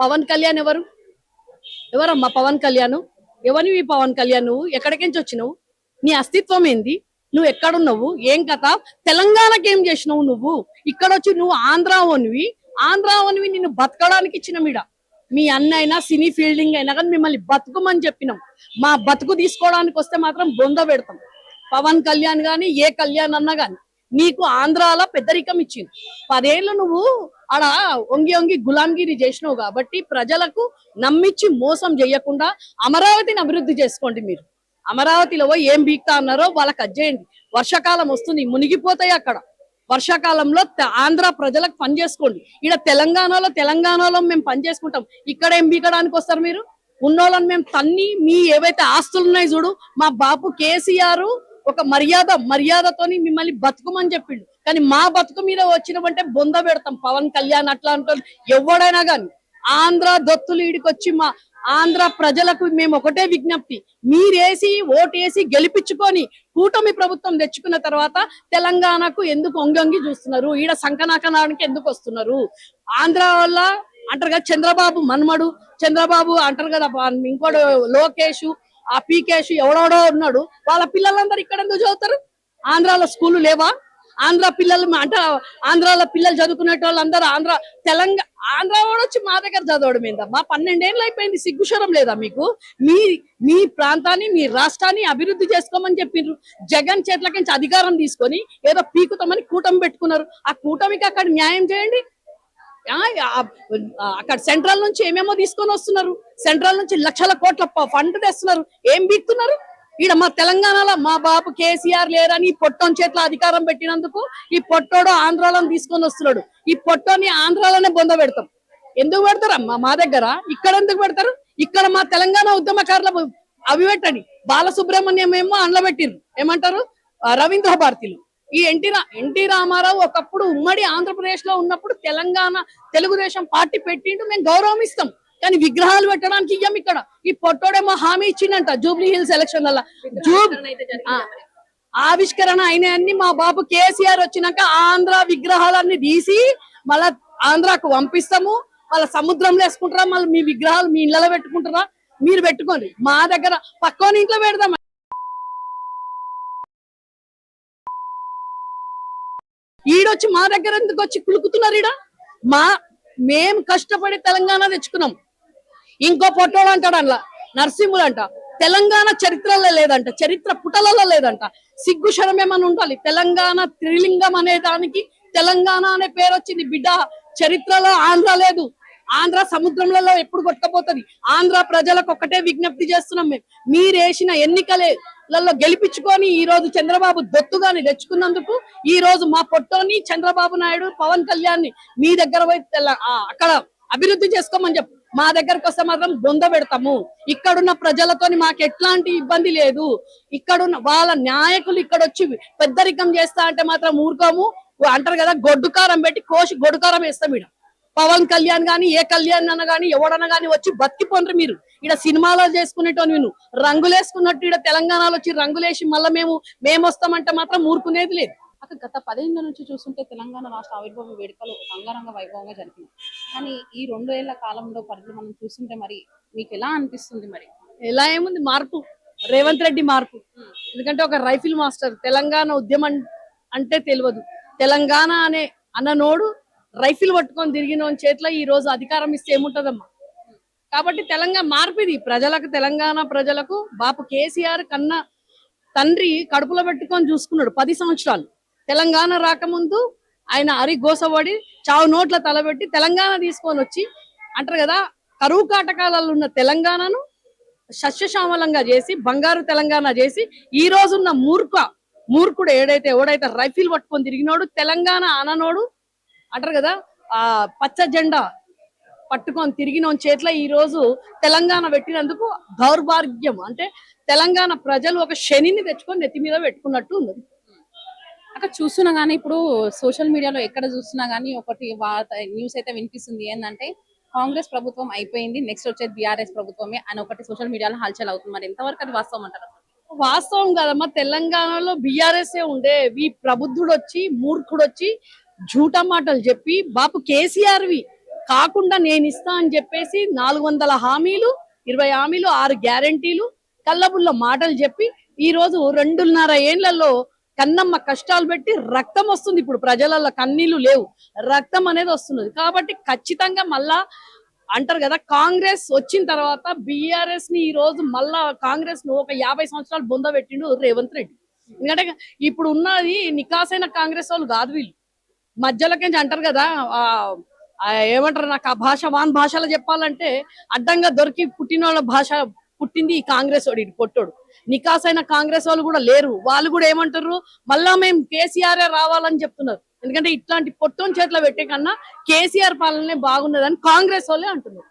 పవన్ కళ్యాణ్ ఎవరమ్మా పవన్ కళ్యాణ్? ఎవరివి పవన్ కళ్యాణ్? నువ్వు ఎక్కడికించి వచ్చినావు? నీ అస్తిత్వం ఏంది? నువ్వు ఎక్కడున్నావు? ఏం కథ? తెలంగాణకి ఏం చేసినావు నువ్వు? ఇక్కడ వచ్చి నువ్వు ఆంధ్రావనివి నిన్ను బతకడానికి ఇచ్చిన మీడ. మీ అన్న అయినా సినీ ఫీల్డింగ్ అయినా కానీ మిమ్మల్ని బతుకుమని చెప్పినాం. మా బతుకు తీసుకోవడానికి వస్తే మాత్రం బొంద పెడతాం. పవన్ కళ్యాణ్ గాని ఏ కళ్యాణ్ అన్నా గాని నీకు ఆంధ్రాలో పెద్దరికం ఇచ్చింది. 10 ఏళ్ళు నువ్వు ఆడ వంగి గులాంగిరి చేసినావు కాబట్టి ప్రజలకు నమ్మించి మోసం చేయకుండా అమరావతిని అభివృద్ధి చేసుకోండి. మీరు అమరావతిలో ఏం బీక్తా అన్నారో వాళ్ళకి అజ్జేయండి. వర్షాకాలం వస్తుంది, మునిగిపోతాయి అక్కడ. వర్షాకాలంలో ఆంధ్ర ప్రజలకు పని చేసుకోండి. ఇక్కడ తెలంగాణలో మేము పని చేసుకుంటాం. ఇక్కడ ఏం బీకడానికి వస్తారు మీరు? ఉన్నోళ్ళని మేము తన్ని మీ ఏవైతే ఆస్తులు ఉన్నాయి చూడు, మా బాపు కేసీఆర్ ఒక మర్యాదతోని మిమ్మల్ని బతుకుమని చెప్పిండు. కానీ మా బతుకు మీద వచ్చినవంటే బొంద పెడతాం. పవన్ కళ్యాణ్ అట్లా అంటారు ఎవడైనా గాని. ఆంధ్ర దొత్తులు ఈడికొచ్చి మా ఆంధ్ర ప్రజలకు మేము ఒకటే విజ్ఞప్తి, మీరేసి ఓటేసి గెలిపించుకొని కూటమి ప్రభుత్వం తెచ్చుకున్న తర్వాత తెలంగాణకు ఎందుకు ఒంగొంగి చూస్తున్నారు? ఈడ సంకనాకనానికి ఎందుకు వస్తున్నారు? ఆంధ్ర వల్ల అంటారు కదా చంద్రబాబు మన్మడు, చంద్రబాబు అంటారు కదా ఇంకోడు లోకేష్, ఆ పీకేష్ ఎవడెవడో ఉన్నాడు. వాళ్ళ పిల్లలందరూ ఇక్కడ ఎందుకు చదువుతారు? ఆంధ్రాలో స్కూళ్ళు లేవా? ఆంధ్ర పిల్లలు అంటే ఆంధ్రాలో పిల్లలు చదువుకునే వాళ్ళందరూ ఆంధ్ర వాడు వచ్చి మా దగ్గర చదవడం ఏందమ్మా? 12 ఏళ్ళు అయిపోయింది. సిగ్గుశరం లేదా మీకు? మీ ప్రాంతాన్ని మీ రాష్ట్రాన్ని అభివృద్ధి చేసుకోమని చెప్పిండ్రు. జగన్ చేతులకించి అధికారం తీసుకొని ఏదో పీకుతామని కూటమి పెట్టుకున్నారు. ఆ కూటమికి అక్కడ న్యాయం చేయండి. అక్కడ సెంట్రల్ నుంచి ఏమేమో తీసుకొని వస్తున్నారు. సెంట్రల్ నుంచి లక్షల కోట్ల ఫండ్ తెస్తున్నారు. ఏం బీక్తున్నారు? ఈడ మా తెలంగాణలో మా బాబు కేసీఆర్ లేరని పొట్టం చేతిలో అధికారం పెట్టినందుకు ఈ పొట్టోడు ఆంధ్రాలో తీసుకొని వస్తున్నాడు. ఈ పొట్టోని ఆంధ్రాలోనే బొంద పెడతాం. ఎందుకు పెడతారమ్మా మా దగ్గర? ఇక్కడ ఎందుకు పెడతారు? ఇక్కడ మా తెలంగాణ ఉద్యమకారులు అవి పెట్టండి. బాలసుబ్రహ్మణ్యం ఏమో అండ్ల పెట్టిర్రు. ఏమంటారు? రవీంద్ర భారతిలు. ఈ ఎన్టీ రామారావు ఒకప్పుడు ఉమ్మడి ఆంధ్రప్రదేశ్ లో ఉన్నప్పుడు తెలుగుదేశం పార్టీ పెట్టిండు. మేము గౌరవం ఇస్తాం. కానీ విగ్రహాలు పెట్టడానికి ఇయ్యం. ఇక్కడ ఈ పొట్టోడేమో హామీ ఇచ్చిండంట జూబ్లీ హిల్స్ ఎలక్షన్ వల్ల ఆవిష్కరణ అయినాయన్ని మా బాబు కేసీఆర్ వచ్చినాక ఆంధ్ర విగ్రహాలన్నీ తీసి మళ్ళా ఆంధ్రాకు పంపిస్తాము. వాళ్ళ సముద్రంలో వేసుకుంటారా? మళ్ళీ మీ విగ్రహాలు మీ ఇళ్లలో పెట్టుకుంటారా? మీరు పెట్టుకోండి. మా దగ్గర పక్కోని ఇంట్లో పెడదాం. ఈడొచ్చి మా దగ్గర ఎందుకు వచ్చి కులుకుతున్నారు? మేము కష్టపడి తెలంగాణ తెచ్చుకున్నాం. ఇంకో పొట్టోడు అంటాడు అందులో నరసింహులు అంట. తెలంగాణ చరిత్రలో లేదంట, చరిత్ర పుటలలో లేదంట. సిగ్గు శరం ఏమని ఉండాలి? తెలంగాణ త్రిలింగం అనే దానికి తెలంగాణ అనే పేరు వచ్చింది బిడ్డ. చరిత్రలో ఆంధ్ర లేదు. ఆంధ్ర సముద్రంలో ఎప్పుడు కొట్టకపోతుంది. ఆంధ్ర ప్రజలకు ఒక్కటే విజ్ఞప్తి చేస్తున్నాం. మీరేసిన ఎన్నికలలో గెలిపించుకొని ఈ రోజు చంద్రబాబు దొత్తుగాని తెచ్చుకున్నందుకు ఈ రోజు మా పొట్టోని చంద్రబాబు నాయుడు పవన్ కళ్యాణ్ మీ దగ్గర పోయి అక్కడ అభివృద్ధి చేసుకోమని చెప్పు. మా దగ్గరకు వస్తే మాత్రం బొంద పెడతాము. ఇక్కడున్న ప్రజలతోని మాకు ఎట్లాంటి ఇబ్బంది లేదు. ఇక్కడున్న వాళ్ళ నాయకులు ఇక్కడ వచ్చి పెద్దరికం చేస్తా అంటే మాత్రం ఊరుకోము. అంటారు కదా గొడ్డుకారం పెట్టి కోసి గొడ్డుకారం వేస్తాం. ఈడ పవన్ కళ్యాణ్ గాని ఏ కళ్యాణ్ అన్న గాని ఎవడన్నా గాని వచ్చి బతికిపోండ్రు. మీరు ఇక్కడ సినిమాలో చేసుకునేటోని నేను రంగులేసుకున్నట్టు ఇక్కడ తెలంగాణలో వచ్చి రంగులేసి మళ్ళీ మేము వస్తామంటే మాత్రం ఊరుకునేది లేదు. అక్కడ గత 10 ఏళ్ల నుంచి చూస్తుంటే తెలంగాణ రాష్ట్ర ఆవిర్భావ వేడుకలు అంగరంగ వైభవంగా జరిగింది. కానీ ఈ 2 ఏళ్ల కాలంలో పరిధులు మనం చూస్తుంటే మరి మీకు ఎలా అనిపిస్తుంది? మరి ఎలా ఏముంది మార్పు? రేవంత్ రెడ్డి మార్పు. ఎందుకంటే ఒక రైఫిల్ మాస్టర్. తెలంగాణ ఉద్యమం అంటే తెలియదు. తెలంగాణ అనే అన్ననోడు రైఫిల్ పట్టుకొని తిరిగిన చేతిలో ఈ రోజు అధికారం ఇస్తే ఏముంటదమ్మా? కాబట్టి తెలంగాణ మార్పు ఇది. తెలంగాణ ప్రజలకు బాపు కేసీఆర్ కన్నా తండ్రి కడుపులో పెట్టుకొని చూసుకున్నాడు 10 సంవత్సరాలు. తెలంగాణ రాకముందు ఆయన అరిగోసపడి చావు నోట్ల తలబెట్టి తెలంగాణ తీసుకొని వచ్చి అంటారు కదా కరువు కాటకాలలో ఉన్న తెలంగాణను సస్యశ్యామలంగా చేసి బంగారు తెలంగాణ చేసి ఈ రోజున్న మూర్ఖుడు ఎవడైతే రైఫిల్ పట్టుకొని తిరిగినోడు తెలంగాణ అననోడు అంటారు కదా పచ్చ జెండా పట్టుకొని తిరిగిన చేతిలో ఈ రోజు తెలంగాణ పెట్టినందుకు దౌర్భాగ్యం. అంటే తెలంగాణ ప్రజలు ఒక శనిని తెచ్చుకొని నెత్తి మీద పెట్టుకున్నట్టు ఉంది. అక్కడ చూస్తున్నా గానీ ఇప్పుడు సోషల్ మీడియాలో ఎక్కడ చూస్తున్నా గానీ ఒకటి న్యూస్ అయితే వినిపిస్తుంది. ఏంటంటే కాంగ్రెస్ ప్రభుత్వం అయిపోయింది, నెక్స్ట్ వచ్చేది బీఆర్ఎస్ ప్రభుత్వమే అని ఒకటి సోషల్ మీడియాలో హల్చల్ అవుతుంది. మరి ఎంతవరకు అది వాస్తవం అంటారు? వాస్తవం కదమ్మా. తెలంగాణలో బీఆర్ఎస్ ఉండే ఈ ప్రబుద్ధుడు వచ్చి మూర్ఖుడు వచ్చి జూటా మాటలు చెప్పి బాపు కేసీఆర్వి కాకుండా నేను ఇస్తా అని చెప్పేసి 400 హామీలు, 20 హామీలు, 6 గ్యారెంటీలు, కల్లబుల్ల మాటలు చెప్పి ఈ రోజు 2.5 ఏళ్లలో కన్నమ్మ కష్టాలు పెట్టి రక్తం వస్తుంది. ఇప్పుడు ప్రజలలో కన్నీళ్లు లేవు, రక్తం అనేది వస్తున్నది. కాబట్టి ఖచ్చితంగా మళ్ళా అంటారు కదా, కాంగ్రెస్ వచ్చిన తర్వాత బిఆర్ఎస్ ని ఈ రోజు మళ్ళా కాంగ్రెస్ ను ఒక 50 సంవత్సరాలు బొంద పెట్టిండు రేవంత్ రెడ్డి. ఎందుకంటే ఇప్పుడు ఉన్నది నికాసైన కాంగ్రెస్ వాళ్ళు కాదు, వీళ్ళు మధ్యలోకి అంటారు కదా, ఏమంటారు, నాకు ఆ భాష వాన్ భాషలో చెప్పాలంటే అడ్డంగా దొరికి పుట్టిన వాళ్ళ భాష పుట్టింది ఈ కాంగ్రెస్ వాడు, ఇటు పొట్టోడు. నికాసైన కాంగ్రెస్ వాళ్ళు కూడా లేరు. వాళ్ళు కూడా ఏమంటారు, మళ్ళా మేము కేసీఆర్ రావాలని చెప్తున్నారు. ఎందుకంటే ఇట్లాంటి పొట్టోని చేతిలో పెట్టే కన్నా కేసీఆర్ పాలనే బాగున్నదని కాంగ్రెస్ వాళ్ళే అంటున్నారు.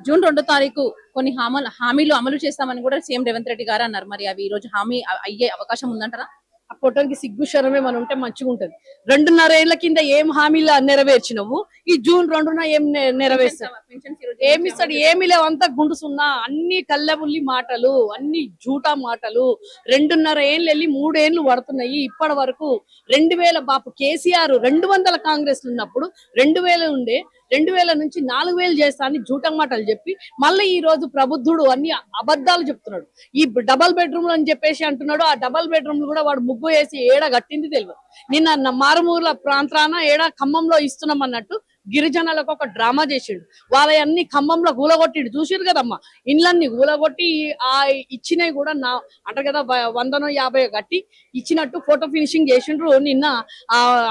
జూన్ 2వ తారీఖు కొన్ని హామీలు అమలు చేస్తామని కూడా సీఎం రేవంత్ రెడ్డి గారు అన్నారు. మరి అవి ఈ రోజు హామీ అయ్యే అవకాశం ఉందంటారా? ఆ పొట్టోనికి సిగ్గు శరమే మనం ఉంటే మంచిగా ఉంటది. 2.5 ఏళ్ల కింద ఏం హామీలు నెరవేర్చినవు, ఈ జూన్ 2న ఏం నెరవేర్చావు? ఏమి ఇస్తాడు? ఏమి లేవు, అంతా గుండు సున్నా. అన్ని కల్లెబుల్లి మాటలు, అన్ని జూటా మాటలు. 2.5 ఏళ్ళు వెళ్ళి 3 ఏళ్ళు పడుతున్నాయి. ఇప్పటి వరకు 2000 బాపు కేసీఆర్ 200 కాంగ్రెస్ ఉన్నప్పుడు 2000 ఉండే, 2000 నుంచి 4000 చేస్తా అని జూటా మాటలు చెప్పి మళ్ళీ ఈ రోజు ప్రబుద్ధుడు అన్ని అబద్ధాలు చెప్తున్నాడు. ఈ డబల్ బెడ్రూమ్ అని చెప్పేసి అంటున్నాడు. ఆ డబల్ బెడ్రూమ్ కూడా వాడు ముగ్గు వేసి ఏడ కట్టింది తెలియదు. నిన్న మారుమూల ప్రాంతాన ఏడ ఖమ్మంలో ఇస్తున్నాం అన్నట్టు గిరిజనులకు ఒక డ్రామా చేసిండు. వాళ్ళన్ని ఖమ్మంలో కూలగొట్టిండు. చూసిరు కదమ్మా, ఇండ్లన్నీ కూలగొట్టి ఆ ఇచ్చినవి కూడా అంటారు కదా 150 కట్టి ఇచ్చినట్టు ఫోటో ఫినిషింగ్ చేసిండ్రు. నిన్న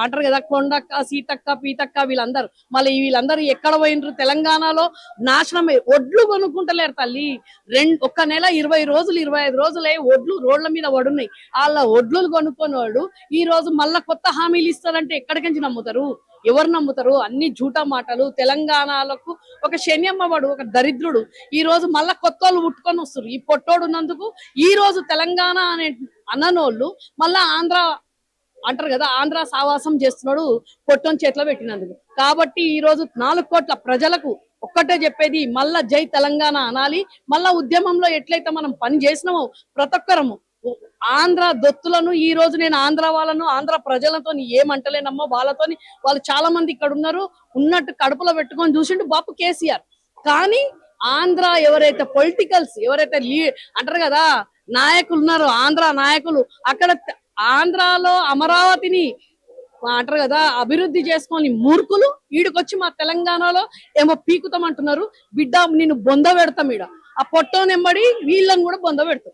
అంటారు కదా కొండక్క, సీతక్క, పీతక్క వీళ్ళందరూ. మళ్ళీ వీళ్ళందరూ ఎక్కడ పోయినరు? తెలంగాణలో నాశనమై ఒడ్లు కొనుక్కుంటలేరు తల్లి. ఒక్క నెల 20 రోజులు 25 రోజులే ఒడ్లు రోడ్ల మీద పడున్నాయి. వాళ్ళ ఒడ్లు కొనుక్కొని వాడు ఈ రోజు మళ్ళా కొత్త హామీలు ఇస్తారంటే ఎక్కడికించి నమ్ముతారు? ఎవరు నమ్ముతారు? అన్ని జూటా మాటలు. తెలంగాణలకు ఒక శనియమ్మ వాడు, ఒక దరిద్రుడు ఈ రోజు మళ్ళా కొత్త వాళ్ళు పుట్టుకొని వస్తారు. ఈ పొట్టోడు ఉన్నందుకు ఈ రోజు తెలంగాణ అనే అన్ననోళ్ళు మళ్ళా ఆంధ్ర అంటారు కదా, ఆంధ్ర సావాసం చేస్తున్నాడు పొట్టోని చేతిలో పెట్టినందుకు. కాబట్టి ఈ రోజు 4 కోట్ల ప్రజలకు ఒక్కటే చెప్పేది, మళ్ళా జై తెలంగాణ అనాలి. మళ్ళా ఉద్యమంలో ఎట్లయితే మనం పని చేసినామో ప్రతి ఒక్కరము ఆంధ్ర దొత్తులను, ఈ రోజు నేను ఆంధ్ర వాళ్ళను, ఆంధ్ర ప్రజలతో ఏమంటలేనమ్మా. వాళ్ళతోని వాళ్ళు చాలా మంది ఇక్కడ ఉన్నారు, ఉన్నట్టు కడుపులో పెట్టుకొని చూసిండు బాపు కేసీఆర్. కానీ ఆంధ్ర ఎవరైతే పొలిటికల్స్, ఎవరైతే అంటారు కదా నాయకులు ఉన్నారు, ఆంధ్ర నాయకులు, అక్కడ ఆంధ్రాలో అమరావతిని అంటారు కదా అభివృద్ధి చేసుకొని మూర్ఖులు ఈడికొచ్చి మా తెలంగాణలో ఏమో పీకుతాం అంటున్నారు. బిడ్డ నిన్ను బొంద పెడతాం, ఈడ ఆ పొట్టోనెంబడి వీళ్ళని కూడా బొంద పెడతాం.